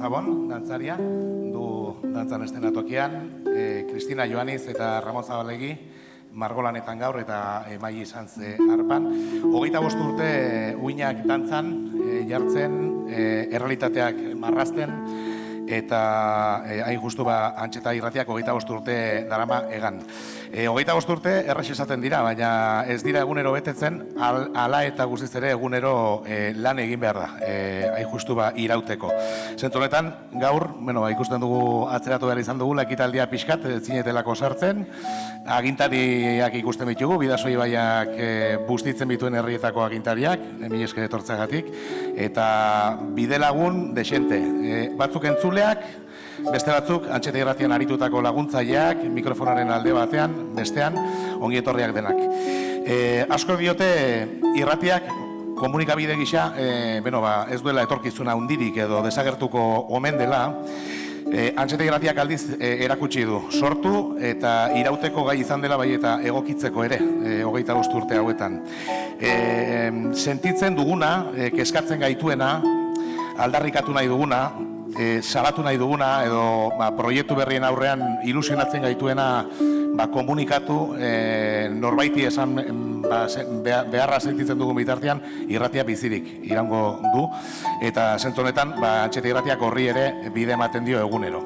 Zabon, dantzaria, du dantzan estenatokian, Kristina Joaniz eta Ramon Zabalegi, margolanetan gaur eta Mai izan ze harpan. 25 urte uinak dantzan, jartzen, errealitateak marrazten, eta hain justu Antxeta Irratiak 25 urte darama egan. 25 urte errex esaten dira, baina ez dira egunero betetzen, ala eta guztiz ere egunero lan egin behar da, hain justu irauteko. Zentzu honetan, gaur, ikusten dugu atzeratu behar izan dugula, ekitaldia pixkat, zinetelako sartzen, agintariak ikusten bitugu, Bidasoa ibaiak bustitzen bituen herrietako agintariak, mila esker etortzeagatik, eta bidelagun desente, batzuk entzuleak, beste batzuk, Antxeta Irratian aritutako laguntzaileak, mikrofonaren alde batean, bestean, ongi etorriak denak. Asko diote, irratiak, komunikabide gisa, ez duela etorkizuna hundirik edo desagertuko omen dela, Antxeta Irratiak aldiz erakutsi du, sortu eta irauteko gai izan dela bai eta egokitzeko ere, 25 urte hauetan. Sentitzen duguna, kezkatzen gaituena, aldarrikatu nahi duguna, salatu nahi duguna edo proiektu berrien aurrean ilusionatzen gaituena komunikatu, norbaiti esan beharra sentitzen dugun bitartean irratia bizirik iraungo du eta zentzu honetan Antxeta Irratiak horri ere bide ematen dio egunero.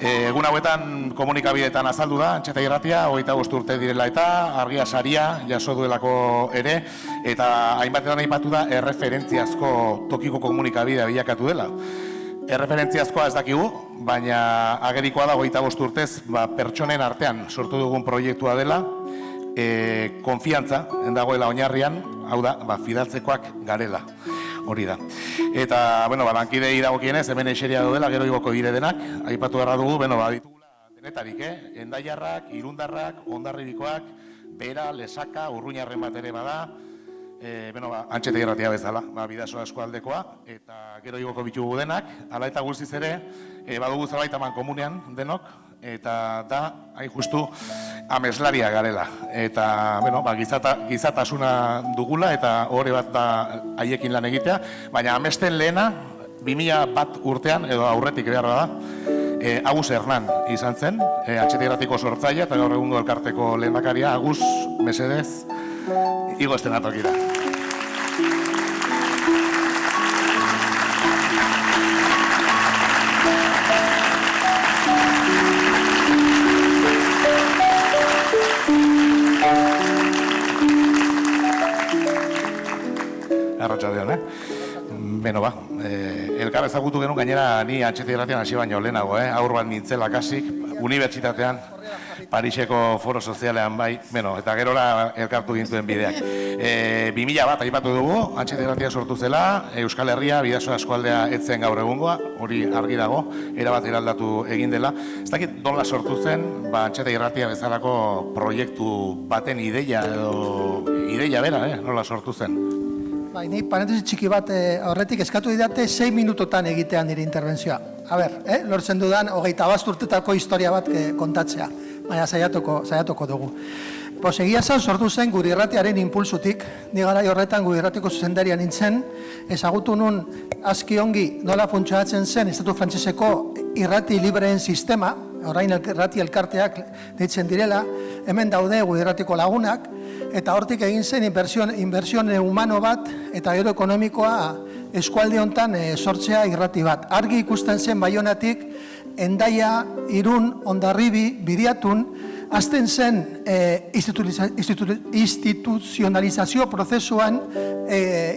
Egun hauetan komunikabideetan azaldu da, Antxeta Irratia, 25 urte direla eta argia saria jaso duelako ere, eta hainbatetan aipatu da erreferentziazko tokiko komunikabidea bilakatu dela. Erreferentziazkoa ez dakigu, baina agerikoa da 25 urtez pertsonen artean sortu dugun proiektua dela, konfiantza dagoela oinarrian, hau da, fidaltzekoak garela. Hori da. Eta, lankidei dagokienez, hemen eseria dela, gero igoko dire denak, aipatu beharra dugu, ditugula denetarik, Endaiarrak, Irundarrak, Hondarribikoak, Bera, Lesaka, Urruñarren bat ere bada, Antxeta Irratia bezala, Bidasoa eskualdekoa, eta gero igoko bitugu denak, ala eta guztiz ere, badugu zerbait eman komunean denok, eta da, hain justu, ameslaria garela. Eta, gizatasuna dugula, eta hori bat da haiekin lan egitea, baina amesten lehena, 2001 urtean, edo aurretik beharra da, Agus Hernan izan zen, Antxeta Irratiko sortzailea, eta gaur egungo elkarteko lehendakaria, Agus, mesedez, igo estenatokira. Arratsaldeon, elkar ezagutu genuen gainera ni Antxeta Irratian hasi baino lehenago, aur bat nintzela kasik, unibertsitatean, Pariseko foro sozialean bai, eta gerora elkartu gintuen bideak. 2001 aipatu dugu, Antxeta Irratia sortu zela, Euskal Herria, Bidasoa eskualdea etzen gaur egungoa, hori argi dago, erabat eraldatu egin dela. Ez dakit nola sortu zen, Antxeta Irratia bezalako proiektu baten ideia edo ideia bera, nola sortu zen? Ni parentesi txiki bat horretik eskatu didate 6 minutotan egitean nire interbentzioa. Lortzen dudan 25 urtetako historia bat kontatzea, baina saiatuko dugu. Egia zen sortu zen gure irratiaren impulsutik, ni garai horretan gure irratiko zuzendaria nintzen, ezagutu nun aski ongi nola funtzionatzen zen Estatu Frantseseko irrati libreen sistema, orain irrati elkarteak deitzen direla, hemen daude gure irratiko lagunak, eta hortik egin zen inbertsion humano bat eta gero ekonomikoa eskualde honetan sortzea irrati bat. Argi ikusten zen Baionatik, Hendaia, Irun, Hondarribi, Biriatun, azten zen instituzionalizazio prozesuan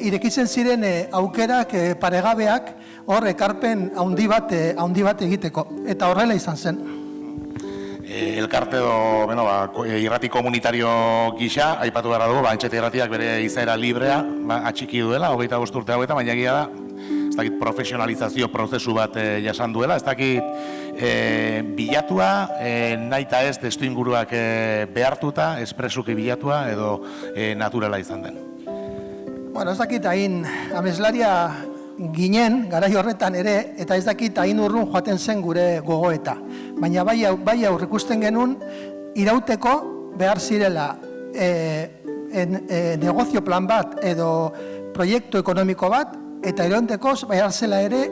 irekitzen ziren aukerak paregabeak hor ekarpen handi bat egiteko. Eta horrela izan zen. Elkarte edo irrati komunitario gisa, aipatu behar dugu, Antxeta Irratiak bere izaera librea atxiki duela, 25 urte hauetan, baina egia da, ez dakit profesionalizazio prozesu bat jasan duela, ez dakit bilatua, nahi eta ez testu inguruak behartuta, espresuki bilatua edo naturala izan den. Ez dakit hain ameslaria ginen, garai horretan ere, eta ez dakit hain urrun joaten zen gure gogoeta. Baina bai aurrikusten genuen, irauteko behar zirela negozio plan bat edo proiektu ekonomiko bat, eta irontekoz behar zela ere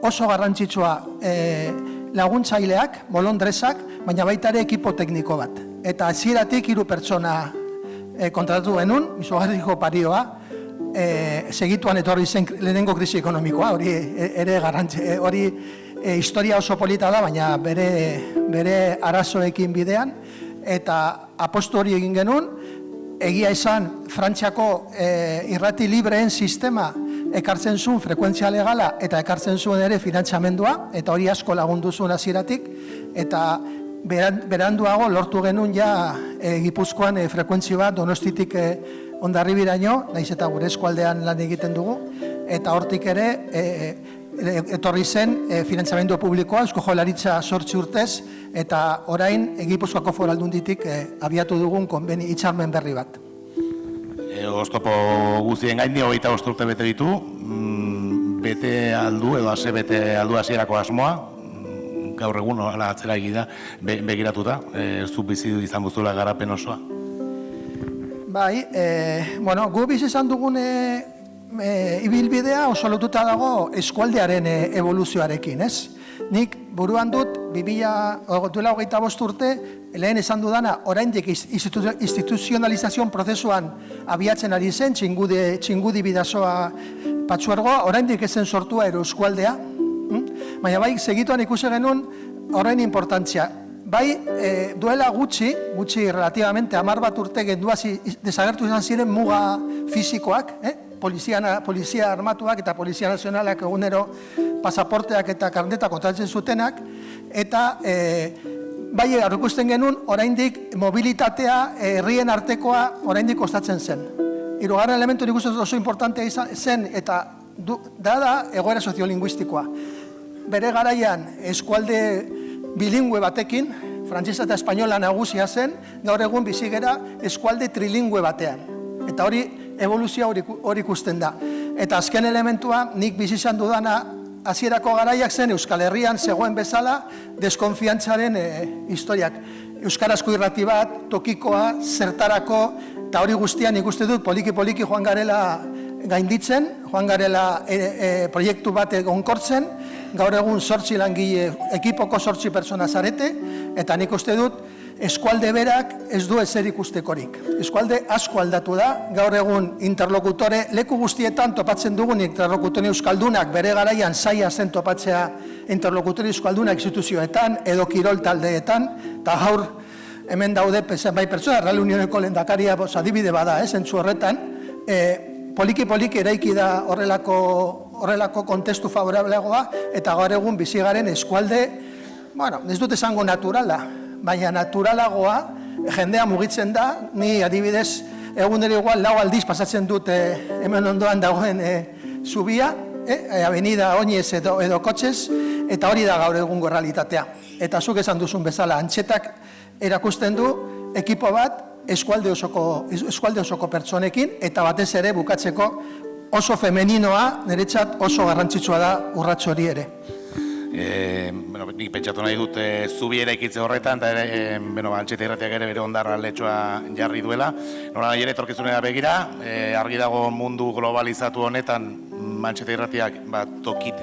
oso garrantzitsua laguntzaileak, bolondresak, baina baita ere ekipo tekniko bat. Eta hasieratik 3 pertsona kontratatu genuen, izugarriko parioa, segituan etorri zen lehenengo krisi ekonomikoa, hori ere hori historia oso polita da, baina bere arazoekin bidean, eta apostu hori egin genuen, egia esan Frantziako irrati libreen sistema ekartzen zuen frekuentzia legala eta ekartzen zuen ere finantzamendua, eta hori asko lagundu zuen hasieratik, eta beranduago lortu genuen ja Gipuzkoan frekuentzi bat Donostitik Hondarribiraino, naiz eta gure eskualdean lan egiten dugu, eta hortik ere etorri zen finantzamendu publikoa, Eusko Jaurlaritza 8 urtez, eta orain Gipuzkoako Foru Aldunditik abiatu dugun konbeni hitzarmen berri bat. Oztopo guztien gaindi 25 urte bete ditu, bete aldu edo ase bete aldu hasierako asmoa, gaur egun ala atzera egida begiratuta, zu bizi izan buzula garapen osoa. Bai, gu bizi izan dugun ibilbidea oso lotuta dago eskualdearen evoluzioarekin, ez? Nik buruan dut, duela 25 urte, lehen esan dudana, oraindik instituzionalizazioan prozesuan abiatzen ari zen, txingudi bidazoa patxuergoa, oraindik ezen sortua eskualdea, baina bai, segituan ikusi genuen horren importantzia. Bai, duela gutxi relativamente 10 bat urte genduazi desagertu izan ziren muga fisikoak, polizia armatuak eta polizia nazionalak egunero pasaporteak eta karneta kontratzen zutenak, eta bai, aurrikusten genuen, oraindik mobilitatea, herrien artekoa, oraindik kostatzen zen. Hirugarren elementu nik uste oso importantea zen, eta da egoera soziolinguistikoa. Bere garaian eskualde bilingüe batekin, frantsesa eta espainola nagusia zen, gaur egun bizi gera eskualde trilingüe batean. Eta hori evoluzioa hori ikusten da. Eta azken elementua, nik bizi izan dudana, hasierako garaiak zen Euskal Herrian zegoen bezala deskonfiantzaren historiak. Euskarazko irrati bat, tokikoa, zertarako, eta hori guztian ikuste dut poliki-poliki joan garela gainditzen, joan garela proiektu bat egonkortzen, gaur egun 8 langile, ekipoko 8 pertsona zarete, eta nik uste dut eskualde berak ez du ezer ikustekorik. Eskualde asko aldatu da, gaur egun interlokutore, leku guztietan topatzen dugun interlokutore euskaldunak, bere garaian zaila zen topatzea interlokutore euskaldunak instituzioetan, edo kirol taldeetan, eta gaur hemen daude bai pertsona, Real Unioneko lehendakaria adibide bada, zentzu horretan, poliki-poliki eraiki da horrelako kontestu favorableagoa, eta gaur egun bizi garen eskualde, ez dut esango naturala, baina naturalagoa, jendea mugitzen da, ni adibidez, egunero igual 4 aldiz pasatzen dut hemen ondoan dagoen zubia, avenida Oinez edo kotxez, eta hori da gaur egungo realitatea. Eta zuk esan duzun bezala, antxetak erakusten du ekipo bat eskualde osoko pertsonekin, eta batez ere bukatzeko oso femeninoa, niretzat oso garrantzitsua da urrats hori ere. Nik pentsatu nahi dut zubi eraikitze horretan, eta Antxeta Irratiak ere bere ondarra letxoa jarri duela. Nola nahi ere etorkizunera begira, argi dago mundu globalizatu honetan Antxeta Irratiak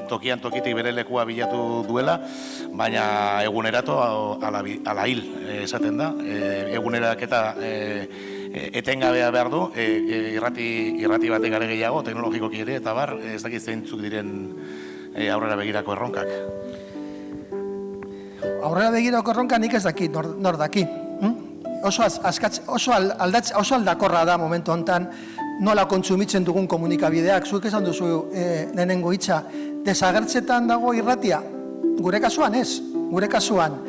tokian tokitik bere lekua bilatu duela, baina eguneratu ala hil esaten da. Eguneraketa etengabea behar du, irrati batek are gehiago, teknologikoki ere, eta bar, ez dakit zeintzuk diren aurrera begirako erronkak. Aurrera begirako erronka nik ez dakit, nor daki. Oso aldakorra da momentu honetan nola kontsumitzen dugun komunikabideak. Zuek esan duzu lehenengo hitza, desagertzetan dago irratia. Gure kasuan ez, gure kasuan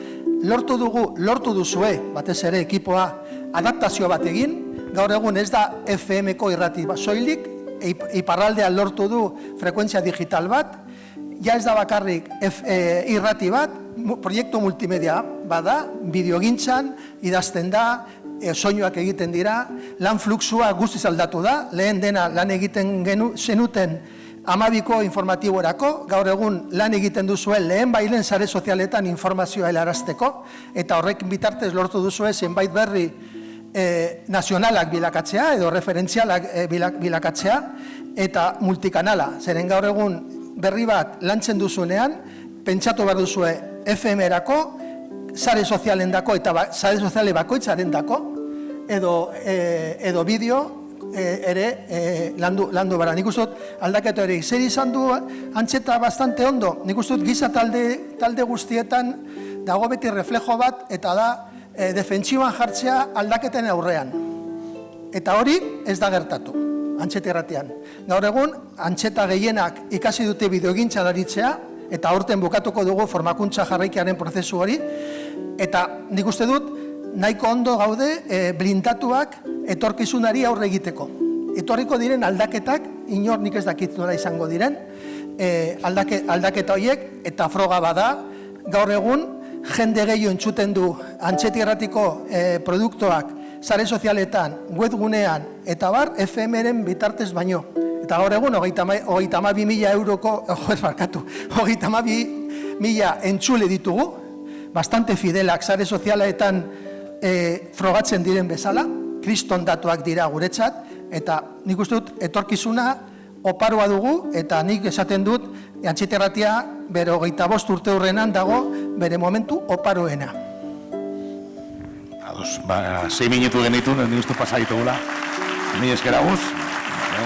lortu duzue, batez ere ekipoa, adaptazio bat egin, gaur egun ez da FM-ko irrati bat soilik, iparraldean lortu du frekuentzia digital bat, ja ez da bakarrik irrati bat, proiektu multimedia bada, bideogintzan, idazten da, soinuak egiten dira, lan fluxua guztiz aldatu da, lehen dena lan egiten zenuten 12ko informatiborako, gaur egun lan egiten duzuen lehen bailen sare sozialetan informazioa helarazteko, eta horrek bitartez lortu duzue zenbait berri nazionalak bilakatzea, edo referentzialak bilakatzea, eta multikanala, zeren gaur egun berri bat lantzen duzunean, pentsatu behar duzue FM-erako, sare sozialendako eta sare soziale bakoitzarendako, edo bideo ere landu bara. Nik uste dut aldaketa hori. Zer izan du Antxeta bastante ondo? Nik uste dut giza talde guztietan dago beti reflejo bat, eta da defentsiban jartzea aldaketen aurrean. Eta hori ez da gertatu, Antxeta irratian. Gaur egun, Antxeta gehienak ikasi dute bideogintza daritzea, eta aurten bukatuko dugu formakuntza jarraikiaren prozesu hori, eta nik uste dut nahiko ondo gaude blindatuak etorkizunari aurre egiteko. Etorriko diren aldaketak, inor nik ez dakit nola izango diren, aldaketa horiek, eta froga bada, gaur egun, jende gehiago entzuten du Antxeta irratiko produktuak sare sozialetan, webgunean, eta bar, FM-ren bitartez baino. Eta gaur egun, 32.000 euroko, 32.000 entzule ditugu, bastante fidelak sare sozialetan frogatzen diren bezala, kriston datuak dira guretzat, eta nik uste dut etorkizuna oparoa dugu, eta nik esaten dut Antxeta irratia bere 25 urte hurrenan dago bere momentu oparoena. Ados, 6 minutu genitu, nik uste pasa ditugula. Ni esker aguz.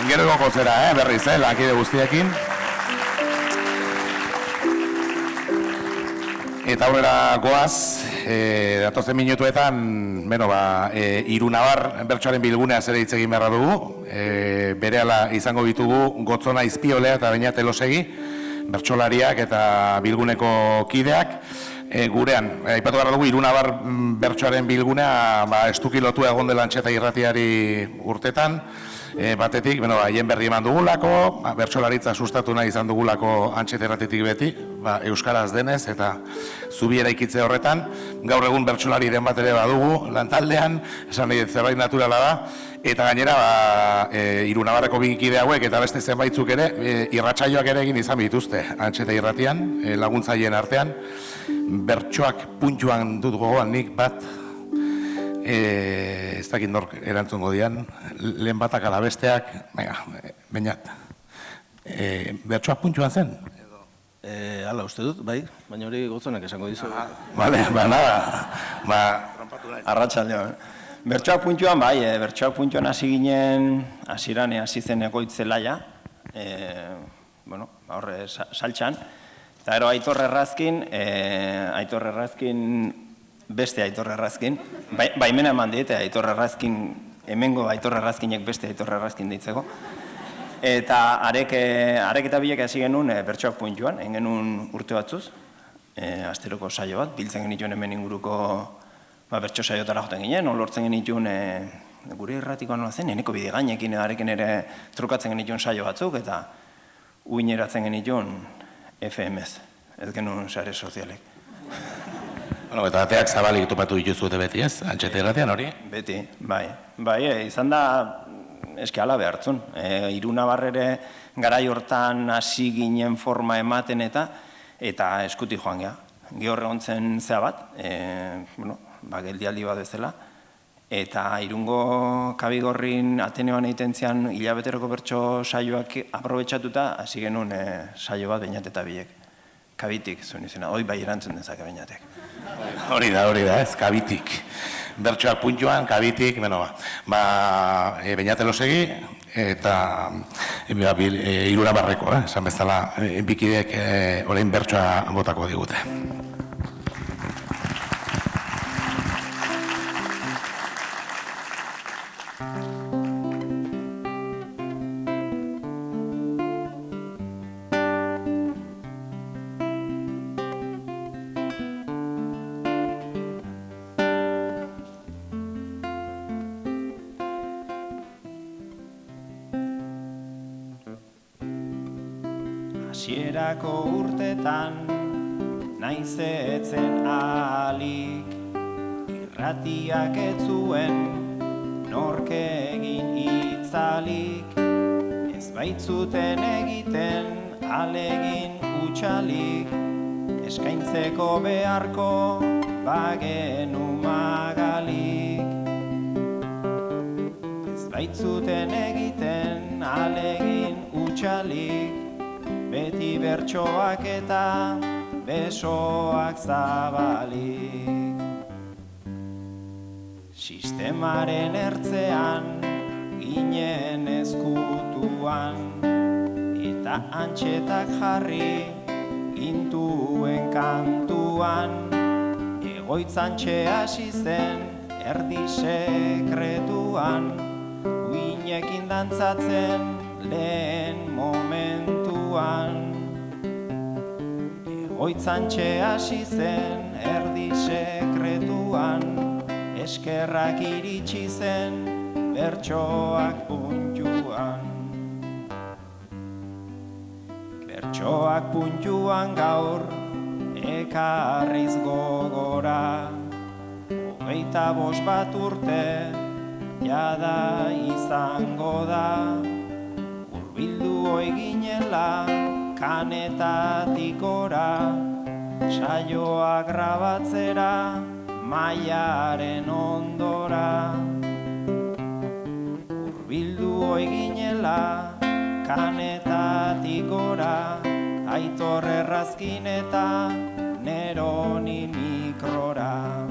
Gero egoko zera, berriz, lankide guztiekin. Eta aurrera goaz, datozen minutuetan, Irunabar bertsoaren bilgunea zere hitz egin beharra dugu. Berehala izango ditugu Gotzona Izpiolea eta Beñat Elosegi, bertsolariak eta bilguneko kideak. Gurean, aipatu gara dugu, Irunabar bertsoaren bilgunea estuki lotua egon dela Antxeta irratiari urtetan. Batetik, haien berri eman dugulako, bertsolaritza sustatu nahi izan dugulako Antxeta irratitik beti, euskaraz denez eta zubi eraikitze horretan. Gaur egun bertsolari den bat ere badugu lantaldean, esan nahi zerbait naturala da, eta gainera Irunabarreko bikide hauek eta beste zenbaitzuk ere irratsaioak ere egin izan bituzte Antxeta irratian, laguntzaileen artean. Bertsoak puntuan dut gogoan nik bat, ez dakit nork erantzungo dian, lehen batak ala besteak, Beñat, bertsoak puntuan zen? Hala, uste dut, bai, baina hori Gotzonak esango dizu. Bale, nada, arratsaldean. Bertsoak puntuan, bai, bertsoak puntuan hasi ginen, hasieran hasi zen Egoitzelaia, horre saltxan, eta gero Aitor Errazkin, beste Aitor Errazkin, baimena eman dit, Aitor Errazkin, hemengo Aitor Errazkinek beste Aitor Errazkin ditzeko. Eta arek eta bilek hasi genuen bertsoak puntuan, egin genuen urte batzuz, asteroko saio bat, biltzen genituen hemen inguruko bertso saiotara joten ginen, lortzen genituen gure irratikoan nola zen, eneko bide gainekin arekin ere trukatzen genituen saio batzuk, eta uineratzen genituen FM-ez, ez genuen sare sozialek. Eta ateak zabalik topatu dituzute beti ez, Antxeta irratian hori? Beti, bai. Izan da eski ala behartzun. Irunabarrere garai hortan hasi ginen forma ematen eta eskuti joan geha. Gehor egon zen zea bat, geldialdi bat bezala, eta Irungo Kabigorrin Ateneoan egiten zian hilabeteroko bertso saioak aprobetxatuta hasi genuen saio bat Beñat eta biek. Kabitik zuen izena, hoi bai erantzun dezake Beñatek. Hori da, ez, kabitik. Bertsoak puntuan, kabitik, Beñat Elosegi eta Irunabarreko, esan bezala, bikideek orain bertsoa botako digute. Hasierako urtetan naiz etzen ahalik, irratiak ez zuen nork egin itzalik, ez baitzuten egiten alegin utxalik, eskaintzeko beharko bagenu magalik. Ez baitzuten egiten alegin utxalik, beti beti bertsoak eta besoak zabalik. Sistemaren ertzean ginen ezkutuan, eta antxetak jarri gintuen kantuan. Egoitzantxe hasi zen erdi sekretuan, uinekin dantzatzen lehen momentuan. Egoitzantxe hasi zen erdi sekretuan, eskerrak iritsi zen bertsoak puntuan. Bertsoak puntuan gaur ekarriz gogora, 25 urte jada izango da, hurbildu oi ginela kanetatik gora, saioa grabatzera maiaren ondora. Hurbildu oi ginela kanetatik gora, Aitor Errazkin eta Neroni mikrora.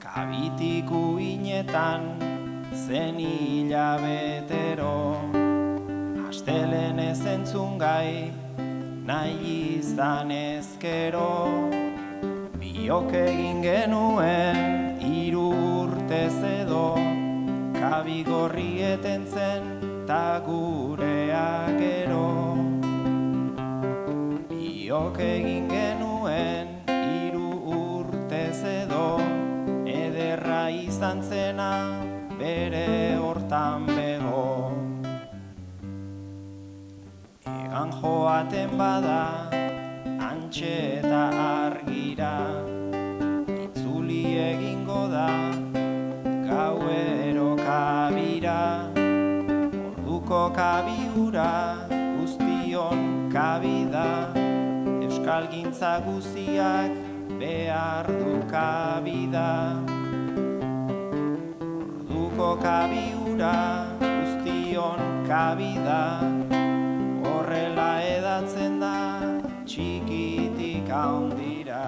Kabitik uinetan zen hilabetero, astelenez entzun gai nahi izan ezkero. Biok egin genuen 3 urtez edo, kabigorri eten zen ta gurea gero. Biok egin genuen 3 urtez edo, ederra izan zena bere hortan bego. Egan joaten bada antxe eta argira, itzuli egingo da gauero kabira. Orduko kabiura guztion kabida, euskalgintza guztiak behar du kabida. Orduko kabiura guztion kabida, horrela edatzen da txikitik handira.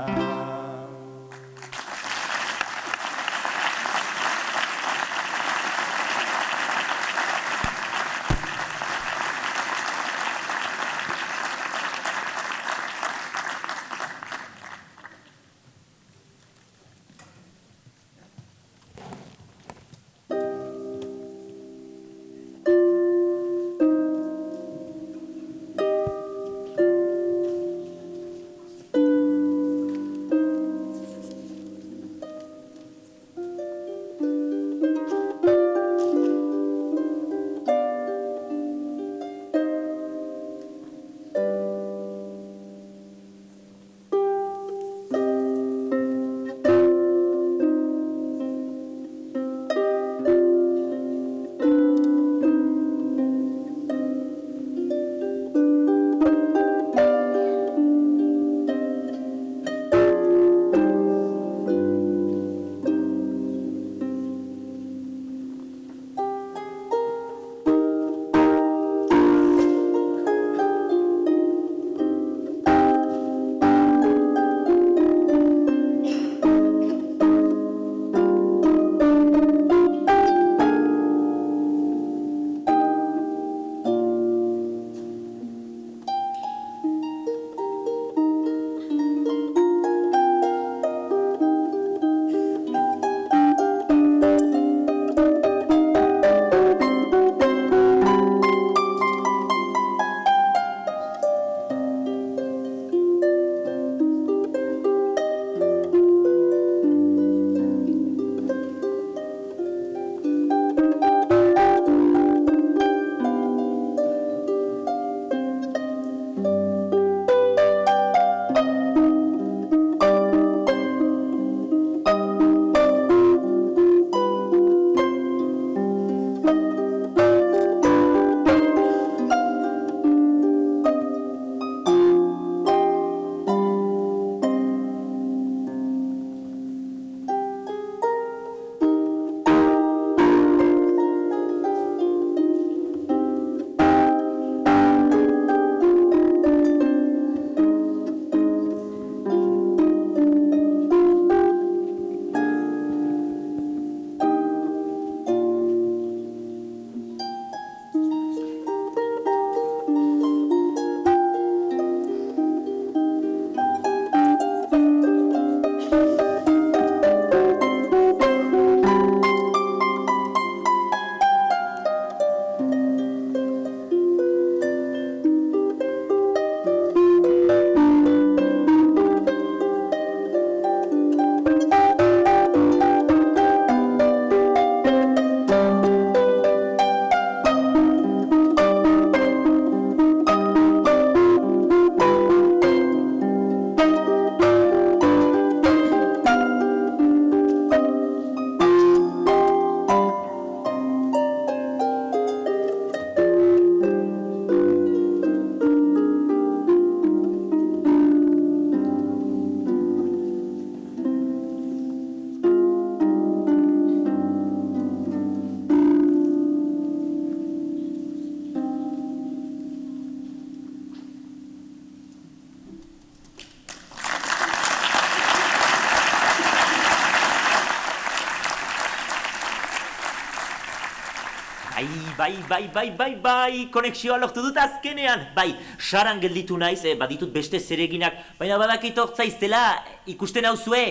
Bai, konexioa lortu dut azkenean. Bai, saran gelditu naiz, baditut beste zereginak, baina badakit hortzaiztela, ikusten hauzue.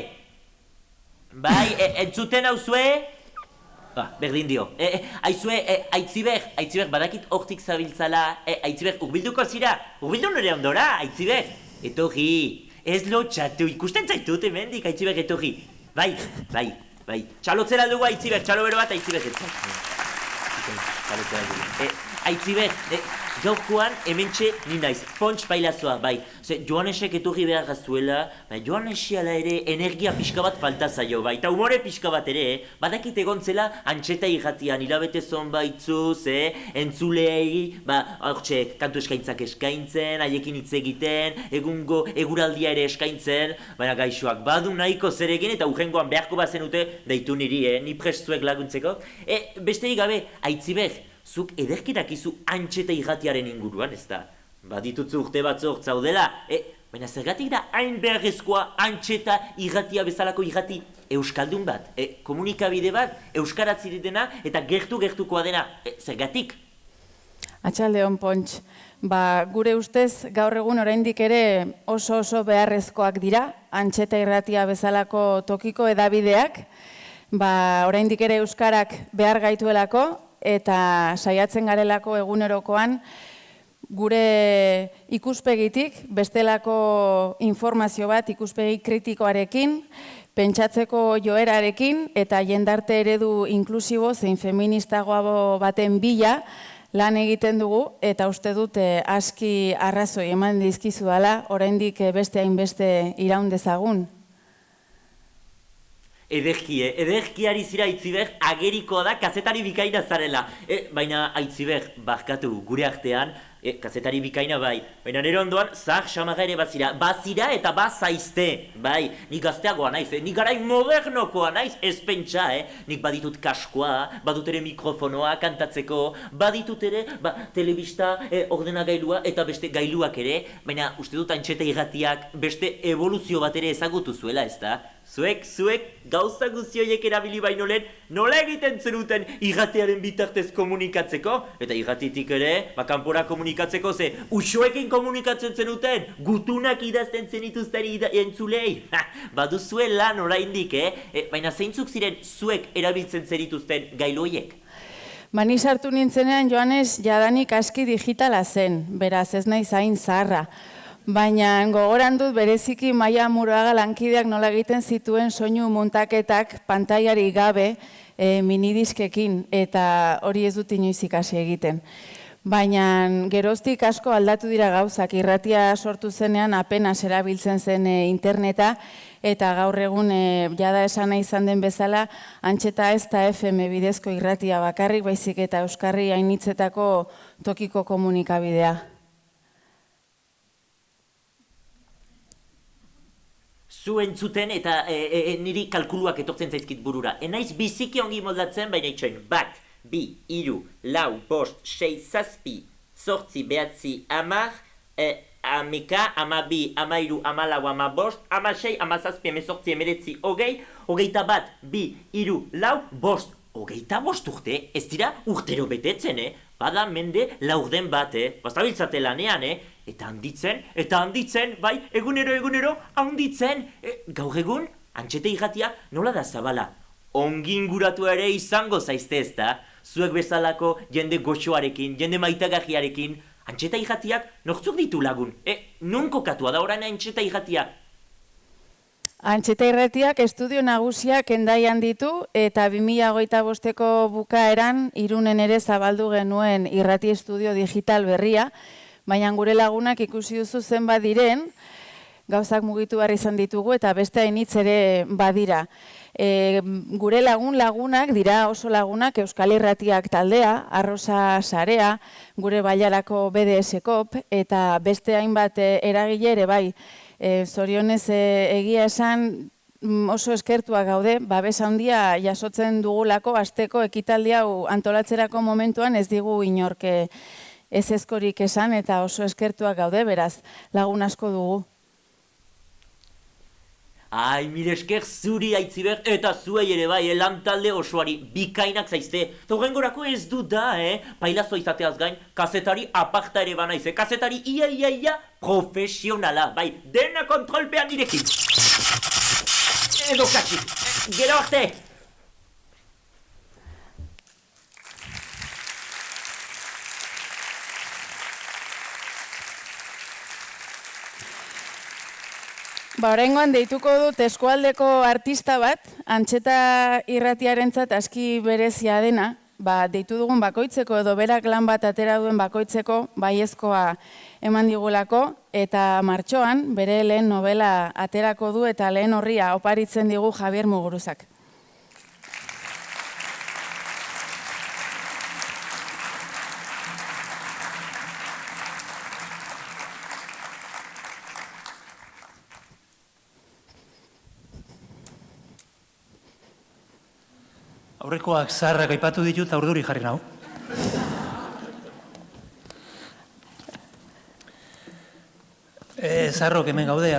Bai, entzuten hauzue? Berdin dio. Aizue, Aitziber, badakit hortik zabiltzala. Aitziber, urbilduko zira? Urbildu nire ondora, Aitziber. Etorri, ez lotxatu, ikusten zaitut hemendik, Aitziber, etorri. Bai. Txalotzera dugu, Aitziber, txalo bero bat, Aitziber, Aitziber, gaurkoan hementxe ni naiz, Pontx Pailazoa, bai. Joanesek etorri behar gazuela, Joanesi ala ere energia pixka bat falta zaio, bai. Eta humore pixka bat ere, badakit egontzela antxeta irratian, hilabete zonbaitzuz, entzuleei, hortxe, kantu eskaintzak eskaintzen, haiekin hitz egiten, egungo eguraldia ere eskaintzen, baina gaixoak badu nahiko zer egin eta urrengoan beharko bazenute deitu niri, ni prest zuek laguntzeko. Besterik gabe, Aitziber, zuk ederkirakizu antxeta irratiaren inguruan, ez da? Baditutzu urte batzuk zaudela, baina zergatik da hain beharrezkoa antxeta irratia bezalako irrati euskaldun bat, komunikabide bat, euskaratzirik dena eta gertukoa dena, zergatik? Atxaldeon, Pontx. Gure ustez, gaur egun oraindik ere oso beharrezkoak dira, antxeta irratia bezalako tokiko edabideak, oraindik ere euskarak behar gaituelako, eta saiatzen garelako egunerokoan gure ikuspegitik, bestelako informazio bat ikuspegi kritikoarekin, pentsatzeko joerarekin eta jendarte eredu inklusibo zein feministagoa baten bila lan egiten dugu eta uste dut aski arrazoi eman dizkizu dela, oraindik beste hainbeste iraun dezagun. Ederkiari zira Aitziber, agerikoa da kazetari bikaina zarela. Baina Aitziber, barkatu gure artean, kazetari bikaina bai. Baina nire ondoan, zahar xamaga ere bazira eta bazaizte. Bai, nik gazteagoa naiz, nik garain modernokoa naiz, ez pentsa, nik baditut kaskoa, badut ere mikrofonoa kantatzeko, baditut ere, telebista, ordenagailua eta beste gailuak ere, baina uste dut antxeta irratiak beste evoluzio bat ere ezagutu zuela, ez da? Zuek gauza guztioiek erabili baino lehen nola egiten zenuten irratearen bitartez komunikatzeko? Eta irratitik ere, kanpora komunikatzeko ze uxoekin komunikatzen zenuten, gutunak idazten zenituztari entzulei. Baduzue lan oraindik, baina zeintzuk ziren zuek erabiltzen zenituzten gailoiek? Ni sartu nintzenean, Joanes, jadanik aski digitala zen, beraz ez naiz hain zaharra. Baina gogoran dut bereziki Maia Murruaga lankideak nola egiten zituen soinu muntaketak pantaiari gabe minidiskekin eta hori ez dut inoiz ikasi egiten. Baina geroztik asko aldatu dira gauzak, irratia sortu zenean apenas erabiltzen zen interneta eta gaur egun jada esana izan den bezala antxeta ez da FM bidezko irratia bakarrik baizik eta euskarri ainitzetako tokiko komunikabidea. Zu entzuten eta niri kalkuluak etortzen zaizkit burura. Enaiz biziki ongi moldatzen, baina itxoin 1, 2, 3, 4, 5, 6, 7, 8, 9, 10, 11, 12, 13, 14, 15, 16, 17, 18, 19, 20, 21, 22, 23, 25 urte, ez dira urtero betetzen, Bada mende laurden bat, bastabiltzate lanean, eta handitzen, bai, egunero, handitzen. Gaur egun, antxeta irratia nola da zabala? Ongi inguratu ere izango zaizte ez da? Zuek bezalako jende goxoarekin, jende maitagarriarekin, antxeta irratiak nortzuk ditu lagun? Non kokatua da orain antxeta irratia? Antxeta irratiak estudio nagusiak Hendaian ditu eta 2025ko bukaeran Irunen ere zabaldu genuen irrati estudio digital berria, baina gure lagunak ikusi duzu zenbat diren, gauzak mugitu behar izan ditugu eta beste hainitz ere badira. Gure lagunak dira oso lagunak Euskal Irratiak taldea, Arrosa Sarea, gure Bailarako BDS-kop eta beste hainbat eragile ere bai. Zorionez egia esan oso eskertua gaude, babes handia jasotzen dugulako asteko ekitaldi hau antolatzerako momentuan ez digu inork ez ezkorik esan eta oso eskertua gaude, beraz lagun asko dugu. Ai, mire esker zuri Aitziber eta zuei ere bai, lan talde osoari bikainak zaizte. Eta horrengorako ez du da, pailazo izateaz gain, kazetari aparta ere banaiz, kazetari ia profesionala, bai, dena kontrolpean direkin. Edo kasik, gero arte! Oraingoan deituko dut eskualdeko artista bat, Antxeta irratiarentzat aski berezia dena, deitu dugun bakoitzeko edo berak lan bat atera duen bakoitzeko baiezkoa eman digulako, eta martxoan bere lehen novela aterako du eta lehen horria oparitzen digu Javier Muguruzak. Aurrekoak zaharrak aipatu ditut, urduri jarri nau. Zaharrok hemen gaude,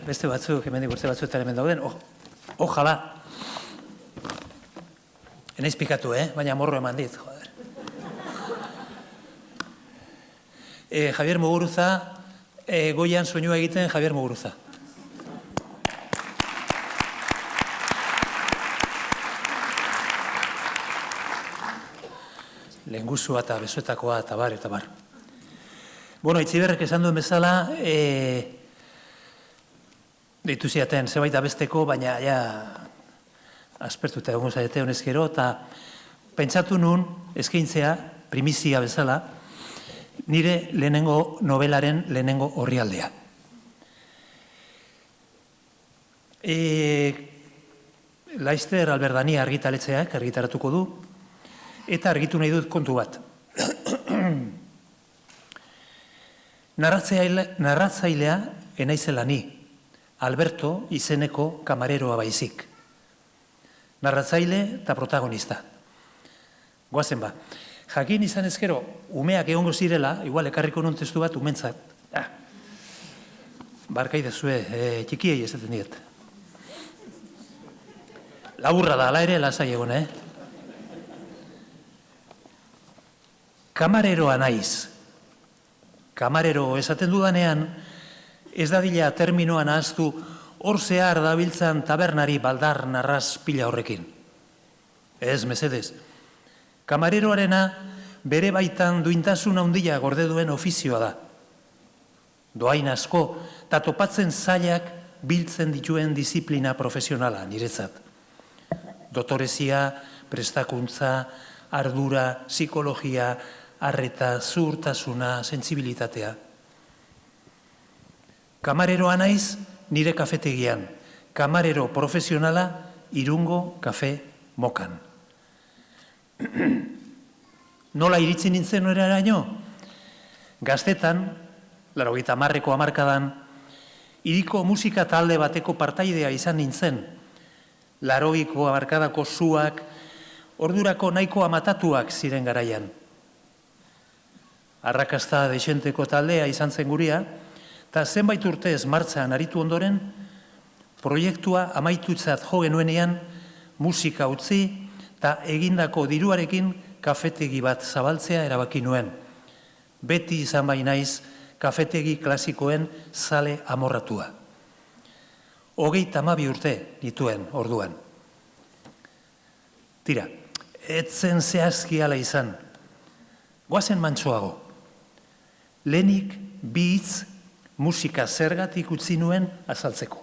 beste batzuk, hemen beste batzuetan hemen dauden. Ojala. Enaiz pikatu, baina morro eman dit, joder. Javier Muguruza, goian soinua egiten Javier Muguruza. Lehengusua eta besoetakoa eta bar, eta bar. Bueno, Aitziberrek esan duen bezala, deitu ziaten, zebait abesteko, baina ja aspertuta egon zaite honezkero, eta pentsatu nun, eskaintzea, primizia bezala, nire lehenengo novelaren lehenengo orrialdea. Laizter Alberdani argitaletxeak argitaratuko du, eta argitu nahi dut kontu bat. Narratzailea enaizela ni, Alberto izeneko kamareroa baizik. Narratzaile eta protagonista. Goazen ba. Jakin izan ezkero, umeak egongo zirela, igual ekarriko non testu bat umentzat. Barkaidezue, txikiei ezaten diet. Laburra da, ala ere lasai egon, Kamareroa naiz. Kamarero esaten dudanean, ez dadila terminoan ahaztu hor zehar dabiltzan tabernari baldar narraz pila horrekin. Ez, mesedez. Kamareroarena bere baitan duintasun handia gorde duen ofizioa da. Doain asko, eta topatzen zailak biltzen dituen disiplina profesionala niretzat. Dotorezia, prestakuntza, ardura, psikologia, arreta, zuhurtasuna, sentsibilitatea. Kamareroa naiz nire kafetegian. Kamarero profesionala Irungo kafe mokan. Nola iritsi nintzen horeraino? Gaztetan, 80ko hamarkadan, hiriko musika talde bateko partaidea izan nintzen. 80ko hamarkadako zuak, ordurako nahiko amatatuak ziren garaian. Arrakasta desenteko taldea izan zen guria, eta zenbait urtez martxan aritu ondoren, proiektua amaitutzat jo genuenean musika utzi eta egindako diruarekin kafetegi bat zabaltzea erabaki nuen. Beti izan bai naiz kafetegi klasikoen zale amorratua. 32 urte nituen orduan. Tira, etzen zehazki ala izan. Goazen mantsoago. Lehenik bi hitz musika zergatik utzi nuen azaltzeko.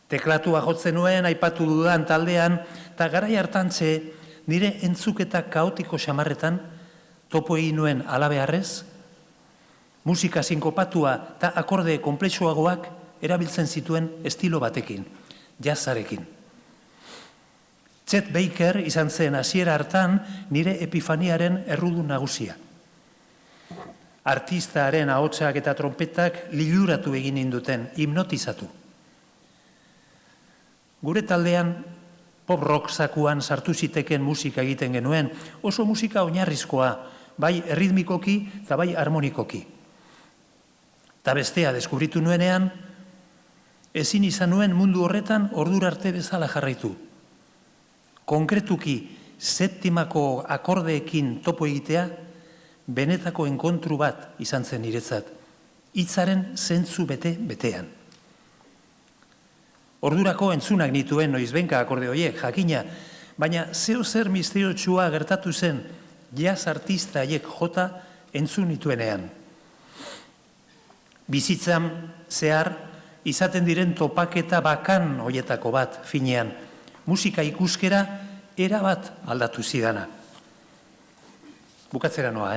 Teklatua jotzen nuen, aipatu dudan taldean, eta garai hartantxe nire entzuketa kaotiko xamarretan topo egin nuen alabeharrez, musika sinkopatua eta akorde konplexuagoak erabiltzen zituen estilo batekin, jazzarekin. Chet Baker izan zen hasiera hartan nire epifaniaren errudu nagusia. Artistaren ahotsak eta trompetak liluratu egin ninduten, hipnotizatu. Gure taldean pop rock zakuan sartu ziteken musika egiten genuen, oso musika oinarrizkoa, bai erritmikoki eta bai harmonikoki. Eta bestea deskubritu nuenean, ezin izan nuen mundu horretan ordura arte bezala jarraitu. Konkretuki, septimako akordeekin topo egitea, benetako enkontru bat izan zen niretzat, hitzaren zentzu betean. Ordurako entzunak nituen noizbenka akorde horiek, jakina, baina zeo zer misteriotsua gertatu zen jazz artista haiek jota entzun nituenean. Bizitzan zehar izaten diren topaketa bakan hoietako bat finean, musika ikuskera erabat aldatu zidana. Bukatzera noa,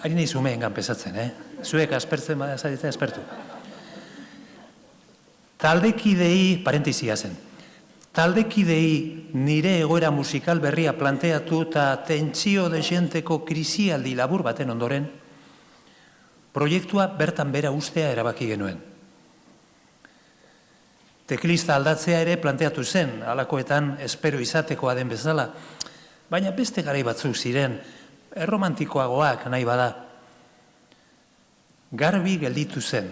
Ari nahi zumeengan pesatzen, Zuek aspertzen bada zaretzea aspertu. Taldekidei, parentizia zen, taldekidei nire egoera musikal berria planteatu eta tentsio desenteko krisialdi labur baten ondoren, proiektua bertan bera ustea erabaki genuen. Teklista aldatzea ere planteatu zen, halakoetan espero izatekoa den bezala, baina beste garai batzuk ziren, erromantikoagoak nahi bada. Garbi gelditu zen,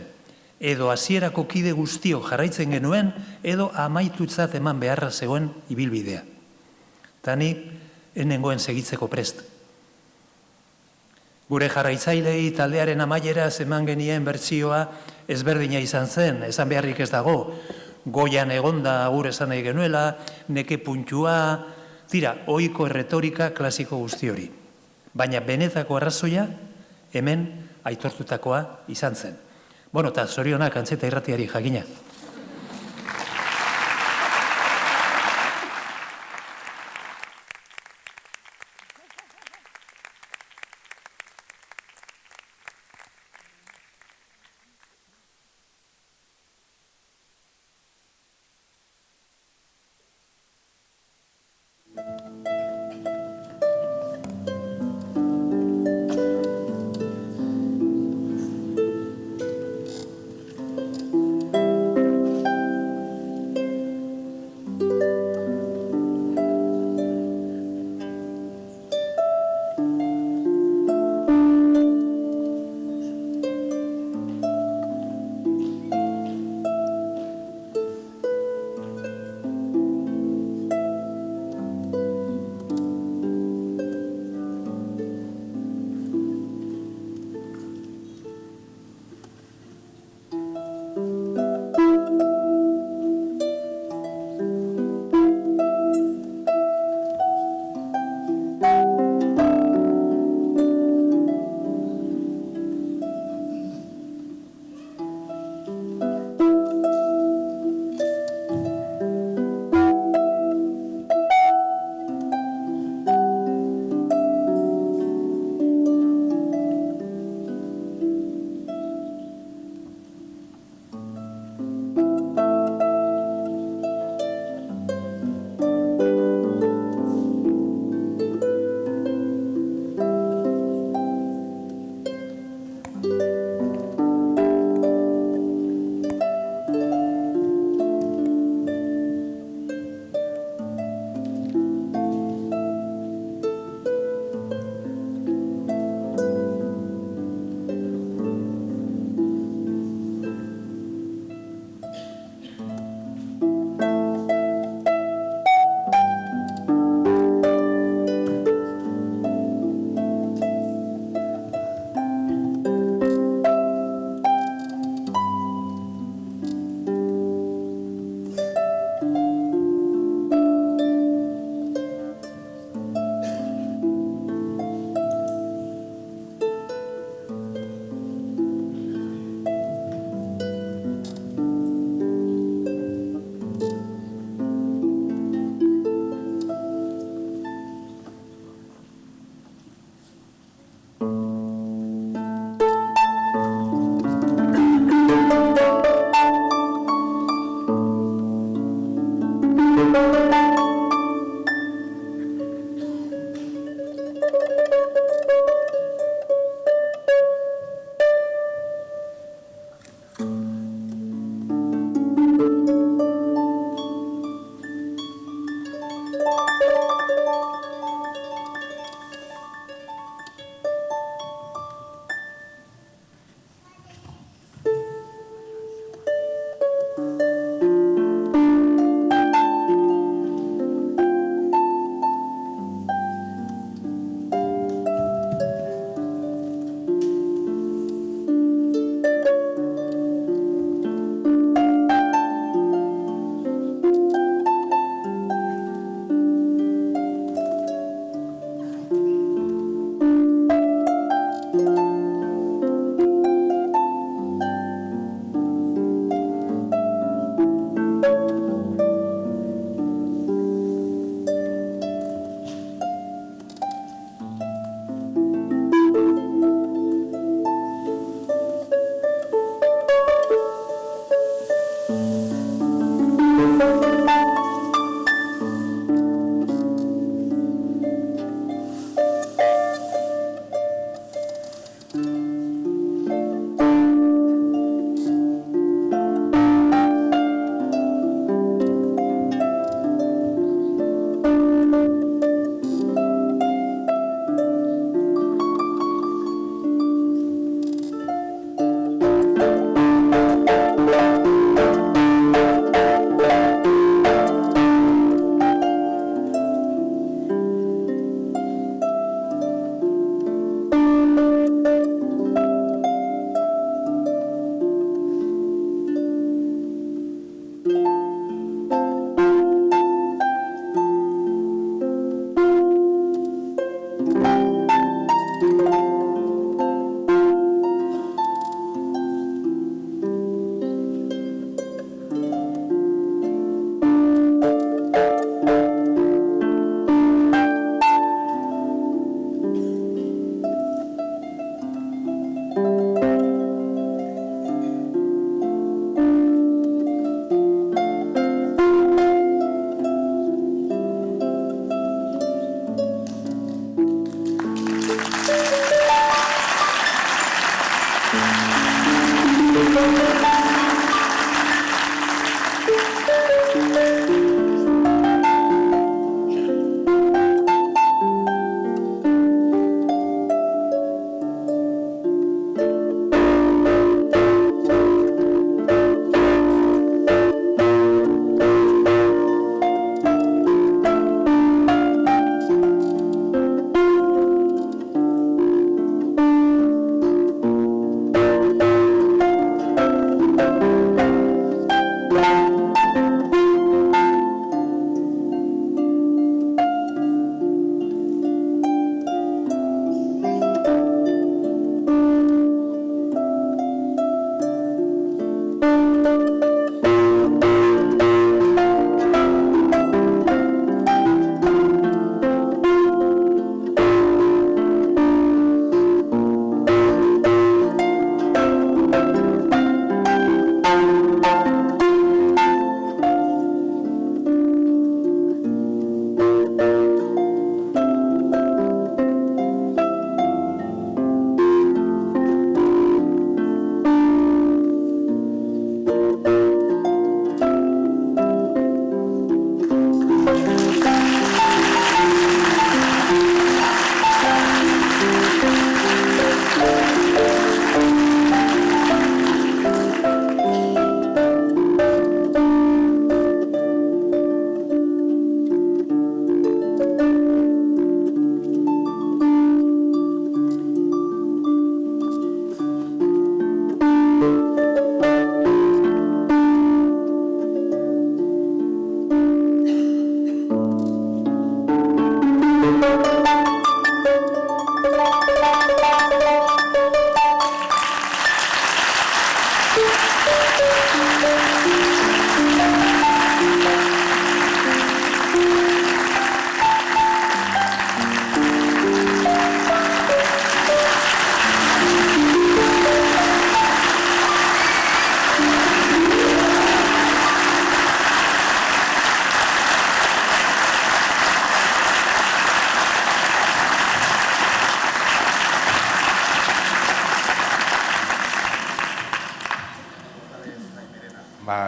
edo hasierako kide guztio jarraitzen genuen, edo amaitutzat eman beharra zegoen ibilbidea. Ta ni nengoen segitzeko prest. Gure jarraitzailei taldearen amaieraz eman genien bertsioa ezberdina izan zen, esan beharrik ez dago, goian egonda agur esan nahi genuela, neke puntua, tira, ohiko erretorika klasiko guzti hori. Baina benetako arrazoia hemen aitortutakoa izan zen. Bueno, eta zorionak Antzeta Irratiari jakina.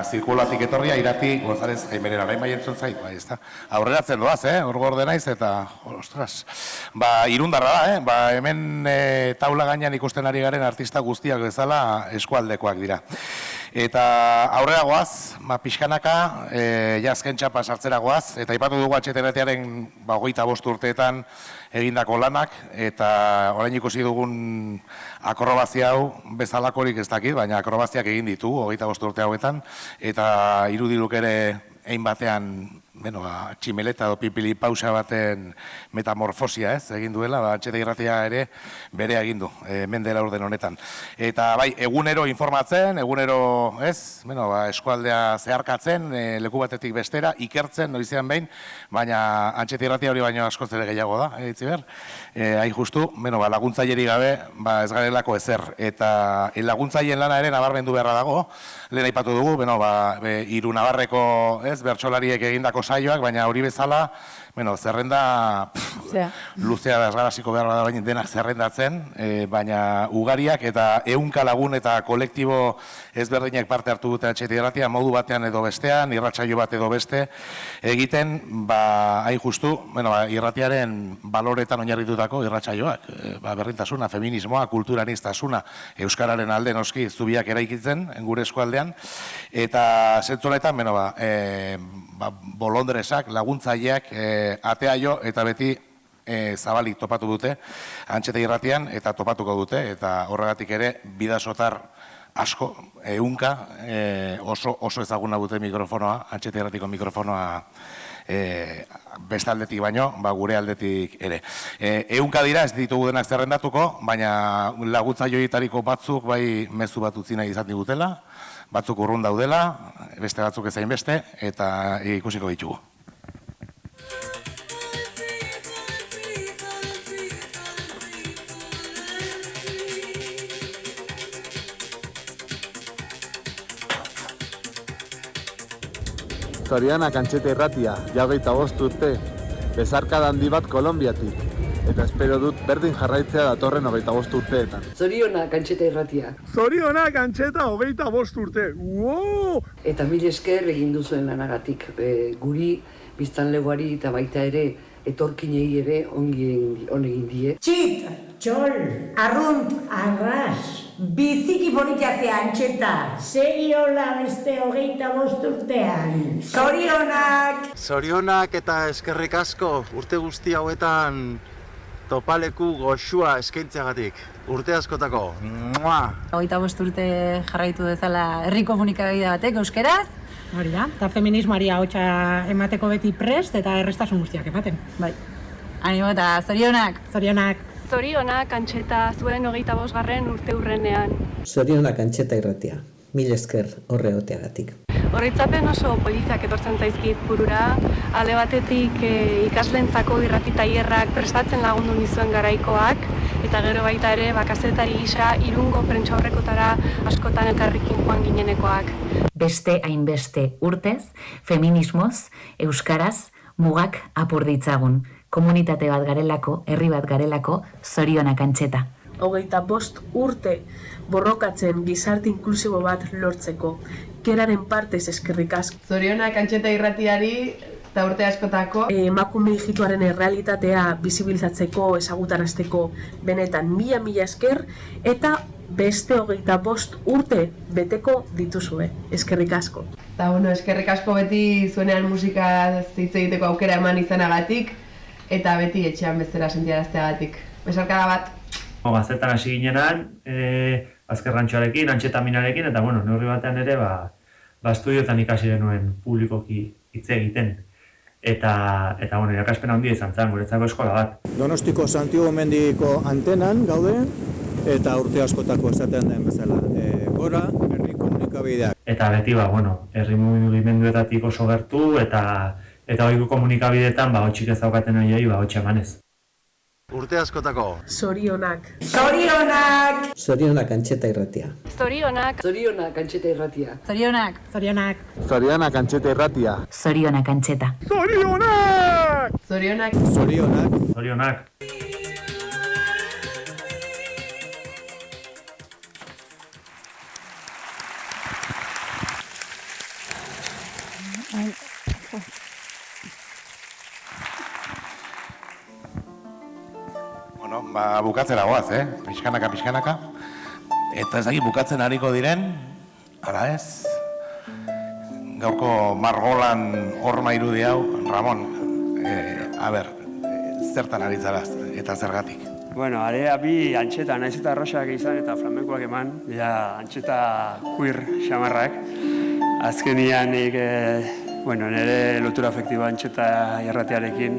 zirkulatik etorria, Irati González Jaimeren arain bai entzun zait, bai, ez da. Aurreratzen doaz, hor gorde naiz, eta, ostras, irundarra da, hemen taula gainean ikusten ari garen artista guztiak bezala eskualdekoak dira. Eta aurrera goaz, pixkanaka, jazken txapa sartzera goaz, eta ipatu dugu HTRT-aren 25 urteetan egindako lanak, eta orain ikusi dugun akrobazia hau bezalakorik ez dakit, baina akrobaziak egin ditu 25 urte hauetan, eta irudiluk ere egin batean, tximeleta edo pipili pausa baten metamorfosia egin duela, HT Irratia ere bere egin du, mende laurden honetan. Eta bai, egunero informatzen, egunero eskualdea zeharkatzen, leku batetik bestera, ikertzen, noizean behin, baina HT Irratia hori baino askoz ere gehiago da, Itziber? Hain justu, laguntzailerik gabe ez garelako ezer. Eta laguntzaileen lana ere nabarmendu beharra dago, lehen aipatu dugu, Hiru Navarreko bertsolariek egindako saioak, baina hori bezala, zerrenda luzea da, esgaraziko behar da, baina denak zerrendatzen, baina ugariak eta 100 lagun eta kolektibo ezberdinek parte hartu dute HT Irratia, modu batean edo bestean, irratsaio bat edo beste, egiten, hain justu, irratiaren baloretan oinarritutako irratsaioak, berdintasuna, feminismoa, kulturanistasuna, euskararen alde noski zubiak eraikitzen, gure eskualdean, eta zentzonetan, bolondresak, laguntzaileak, atea jo, eta beti zabalik topatu dute, HT Irratian, eta topatuko dute, eta horregatik ere, bidasotar asko, 100 oso ezaguna dute mikrofonoa, HT Irratiko mikrofonoa beste aldetik baino, gure aldetik ere. 100 dira, ez ditugu denak zerrendatuko, baina laguntzaioetariko batzuk bai mezu bat utzi nahi izan digutela, batzuk urrun daudela, beste batzuk ezain beste, eta ikusiko ditugu. Zorionak HT Irratia, 25 urte, bezarkada handi bat Kolonbiatik, eta espero dut berdin jarraitzea datorren 25 urteetan. Zorionak HT Irratia. Zorionak HT 25 urte, wow! Eta mil esker egin duzuen lanagatik, guri, biztanlegoari eta baita ere, etorkinei ere onegin die. Txit, txol, arrunt, arras, biziki bonitzazea antxeta. Seriola beste 25 urtean. Zorionak! Zorionak eta eskerrik asko urte guzti hauetan topaleku goxua eskaintzeagatik. Urte askotako. 25 urte jarraitu dezala herri komunikabide batek euskeraz. Hori da, eta feminismoari ahotsa emateko beti prest eta errestasun guztiak ematen. Bai. Animo eta zorionak! Zorionak! Zorionak antxeta zuen 25. urte hurrenean. Zorionak HT Irratia, mil esker horre oteagatik. Horritzapen oso politak etortzen zaizkit burura, alde batetik ikaslentzako irrati tailerrak prestatzen lagundu nizuen garaikoak, eta gero baita ere kazetari gisa Irungo prentsaurrekotara askotan elkarrekin joan ginenekoak. Beste hainbeste urtez, feminismoz, euskaraz, mugak apur ditzagun. Komunitate bat garelako, herri bat garelako, zorionak antxeta. 25 urte borrokatzen gizarte inklusibo bat lortzeko. Geraren partez eskerrik asko. Zorionak HT Irratiari eta urte askotako. Emakume ijituaren errealitatea bizibilizatzeko, ezagutarazteko benetan mila esker, eta beste 25 urte beteko dituzue. Eskerrik asko. Eta eskerrik asko beti zuenean musika hitz egiteko aukera eman izanagatik, eta beti etxean bezala sentiarazteagatik. Besarkada bat. Gaztetan hasi ginenan, azkerrantxoarekin, antxetaminarekin, eta neurri batean ere, estudioetan ikasi denuen publikoki hitz egiten. Eta irakaspen handia izan zen, guretzako eskola bat. Donostiko Santiago Mendiko antenan gaude, eta urte askotako esaten den bezala. Gora, herri komunikabideak. Eta beti, herri mugimenduetatik oso gertu, eta oiku komunikabideetan, hotxik ez daukaten horiei, hotxe emanez. Urte askotako. Zorionak. Zorionak! Zorionak HT Irratia. Zorionak. Zorionak HT Irratia. Zorionak. Zorionak. Zorionak HT Irratia. Zorionak antxeta. Zorionak! Zorionak. Zorionak. Zorionak. Bueno, bukatzera goaz, pixkanaka. Eta ez dakit bukatzen hariko diren, ara ez, gaurko margolan horma irudi hau, Ramon, zertan ari zaraz eta zergatik? Bueno, area bi antxeta, naiz eta arroxak izan eta flamenkoak eman, dira antxeta queer xamarrak. Azkenian nik, nire lotura afektiboa antxeta irratiarekin,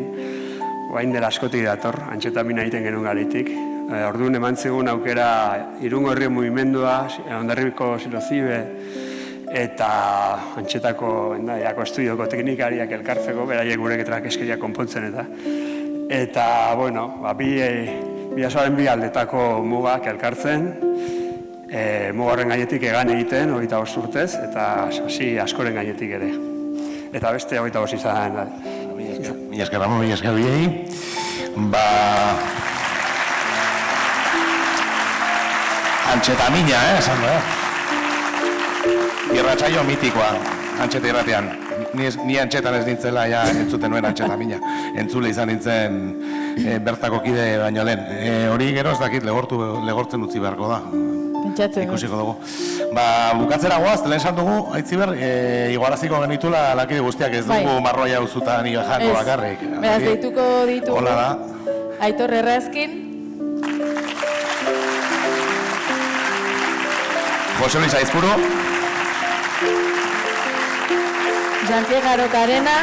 guain dela askotik dator, antxetamina egiten genuen garitik. Orduan eman zigun aukera Irungo herrien mugimendua, Hondarribiko Silozibe eta antxetako estudioko teknikariak elkartzeko, beraiek gureketrak eskeria konpontzen eta. Eta, bidasoaren bi aldetako mugak elkartzen, mugarren gainetik egan egiten, 25 urtez, eta sasi askoren gainetik ere. Eta beste 25 izan. Mila esker, Ramon, mila esker biei. Antxetamina, esan da. Irratsaio mitikoa, antxeta irratean. Ni antxetan ez nintzela entzuten nuen antxetamina. Entzule izan nintzen bertako kide baino lehen. Hori gero ez dakit legortzen utzi beharko da. Ikusiko dugu. Bukatzera goaz, lehen esan dugu, Aitziber, iguaraziko genitula lakide guztiak ez dugu marroia uzutan jango bakarrik. Beraz, deituko ditugu. Hola da. Aitor Errazkin. Jose Luis Aizpuru. Jean-Pierre Arocarena.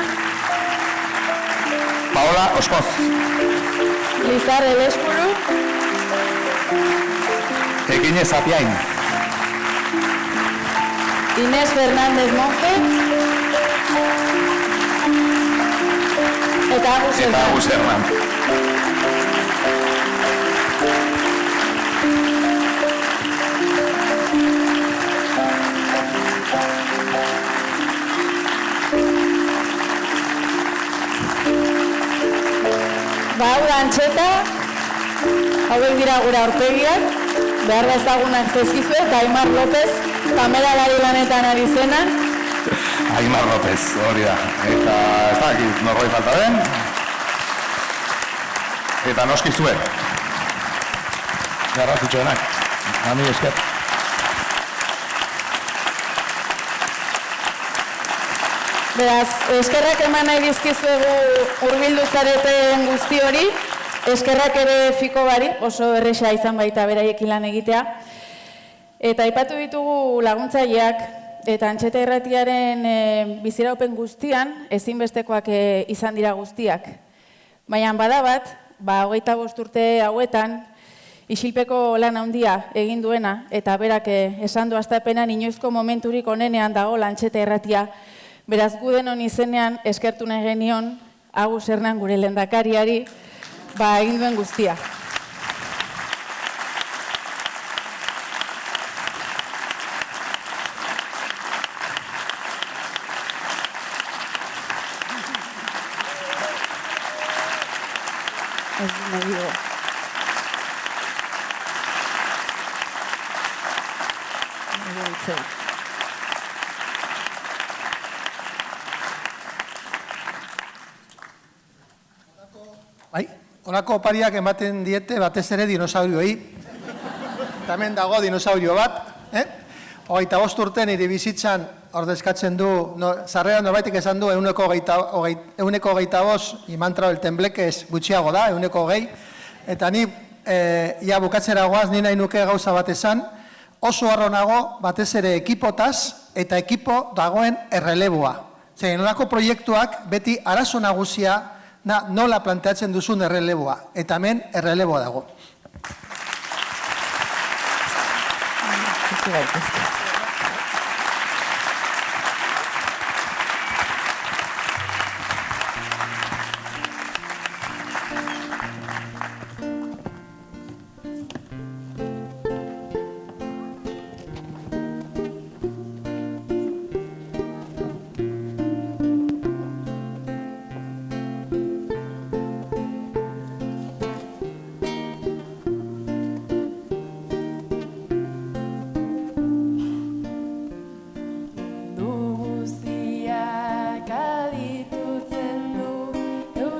Paola Oskoz. Lizar Elespuru. Ekine Zapiain. Inés Fernández Monge. Eta Agus Hernan. Hau da antxeta, hauek dira gure aurpegiak, behar ezagunak zezkizu eta Aimar López, kameralari lanetan ari zena. Aimar López, hori da. Eta ez da, norroi falta den. Eta noski zuek. Garratitxoenak. Ami esker. Beraz, eskerrak eman nahi dizkizuegu hurbildu zareten guzti hori, eskerrak ere Fiko bari, oso erresa izan baita beraiekin lan egitea. Eta aipatu ditugu laguntzaileak eta antxeta irratiaren biziraupen guztian ezinbestekoak izan dira guztiak. Baina bada bat, 25 urte hauetan, isilpeko lan handia egin duena eta berak esan du hastapenean inoizko momenturik onenean dago antxeta irratia. Beraz, gudenon izenean eskertu nahi genion, Agus Hernan gure lehendakariari, egin duen guztia. Horako opariak ematen diete batez ere dinosaurioei. Hemen dago dinosaurio bat. 25 urte nire bizitzan ordezkatzen du, sarreran norbaitek esan du 125 imantra el temblequez gutxiago da, 120. Eta ni bukatzera goaz, ni nahi nuke gauza bat esan, oso harro nago batez ere ekipotaz eta ekipo dagoen erreleboa. Zer, nolako proiektuak beti arazo nagusia nola planteatzen duzun erreleboa, eta hemen erreleboa dago.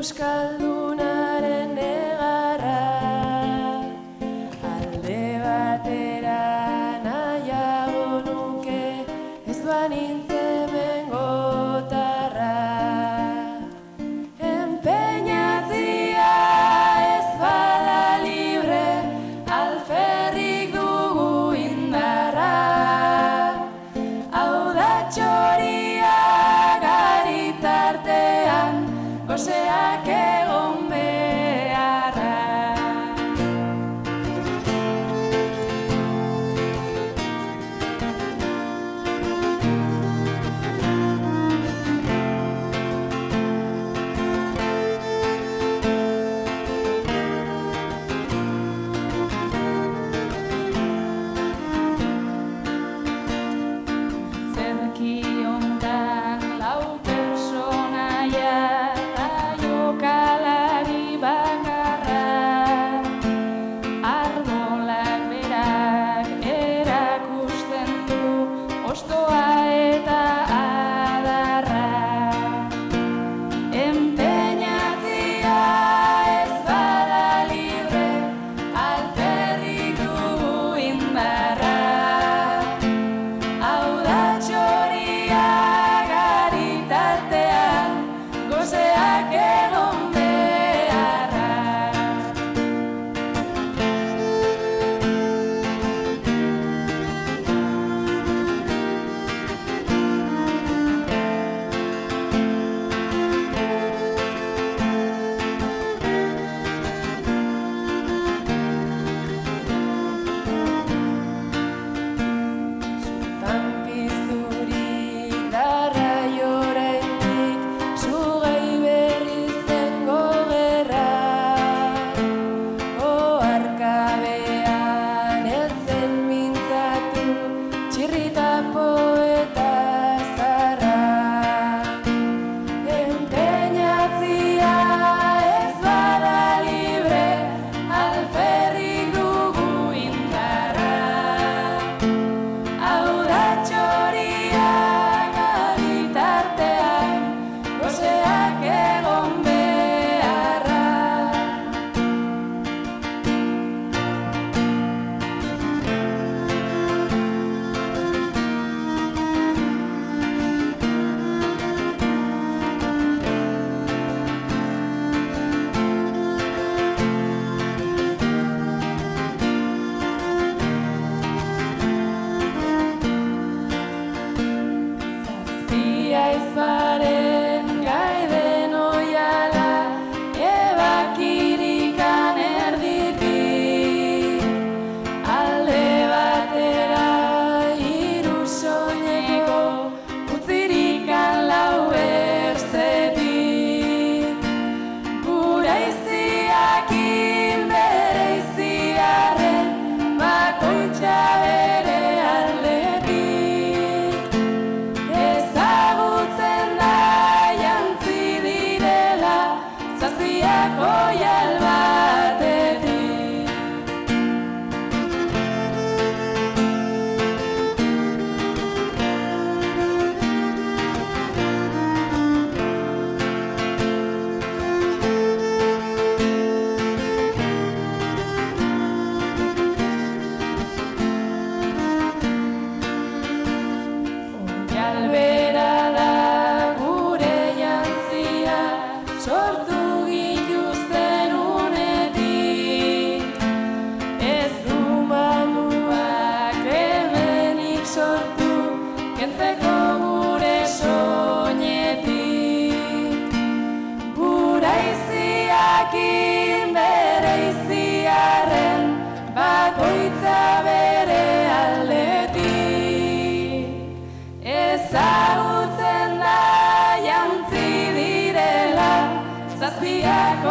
euskaldunaren negarra, alde batera nahiago nuke ez banintze bengotarra. Empeñatzia ez bada libre, alferrik dugu indarra. Hau da txoria garitartean, goseak egon beharra. Zerki hontan lau pertsonaia da jokalari bakarra. Arbolak berak erakusten du hostoa eta adarra. Empeñatzia ez bada libre, alferrik dugu indarra. Hau da txoria garitartean, goseak egon beharra. Zutan pizturik darra joraindik, zugai berriz zengo gerra. Oharkabean eltzen mintzatu, txirrita poeta zarra. Empeñatzia ez bada libre, alferrik dugu indarra. Hau da txoria garitartean, goseak egon beharra. Zazpia izbaren gaiden oiala, ebakirikan erditik. Alde batera hiru soineko, utzirikan lau ertzetik. Gura iziakin bere iziarren, bakoitza bere aldetik. Ezagutzen da jantzi direla, zazpiak oial batetik. Oial bera da gure jantzia, sortu gituzten unetik. Ez du manuak hemenik sortu, kentzeko gure soinetik. Gura iziakin bere iziarren, bakoitza bere aldetik. Ezagutzen da jantzi direla, zazpiak